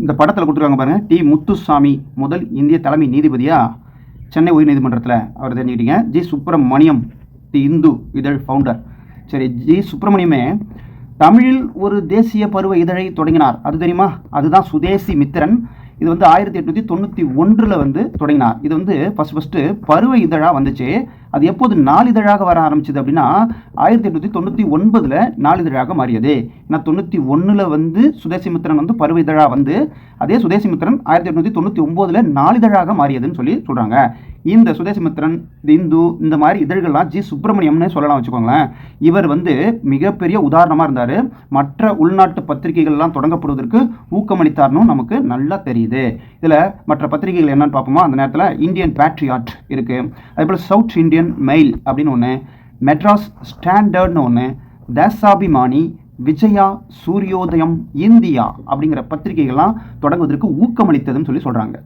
இந்த படத்தில் கொடுத்துருக்காங்க பாருங்கள், டி முத்துசாமி முதல் இந்திய தலைமை நீதிபதியாக சென்னை உயர்நீதிமன்றத்தில் அவர் தெரிஞ்சுக்கிட்டீங்க. ஜி சுப்பிரமணியம் தி இந்து இதழ் ஃபவுண்டர். சரி, ஜி சுப்பிரமணியமே தமிழில் ஒரு தேசிய பருவ இதழை தொடங்கினார், அது தெரியுமா? அதுதான் சுதேசி மித்திரன். இது 1891 தொடங்கினார். இது ஃபஸ்ட்டு பருவ இதழாக வந்துச்சு. அது எப்போது நாளிதழாக வர ஆரம்பிச்சது அப்படின்னா 1899 நாளிதழாக மாறியது. ஏன்னா 91 சுதேசி மித்திரன் பருவ இதழாக அதே சுதேசி மித்திரன் 1899 நாளிதழாக மாறியதுன்னு சொல்கிறாங்க. இந்த சுதேசி மித்திரன், இந்து, இந்த மாதிரி இதழ்கள்லாம் ஜி சுப்பிரமணியம்னு சொல்லலாம் வச்சுக்கோங்களேன். இவர் மிகப்பெரிய உதாரணமாக இருந்தார். மற்ற உள்நாட்டு பத்திரிகைகள்லாம் தொடங்கப்படுவதற்கு ஊக்கமளித்தார்னு நமக்கு நல்லா தெரியுது. இதில் மற்ற பத்திரிகைகள் என்னன்னு பார்ப்போமா? அந்த நேரத்தில் இந்தியன் பேட்ரியாட் இருக்குது, அதேபோல் சவுத் இந்தியன் மெயில் அப்படின்னு ஒன்று, மெட்ராஸ் ஸ்டாண்டர்ட்னு ஒன்று, தேசாபிமானி, விஜயா, சூரியோதயம், இந்தியா அப்படிங்கிற பத்திரிகைகள்லாம் தொடங்குவதற்கு ஊக்கமளித்ததுன்னு சொல்கிறாங்க.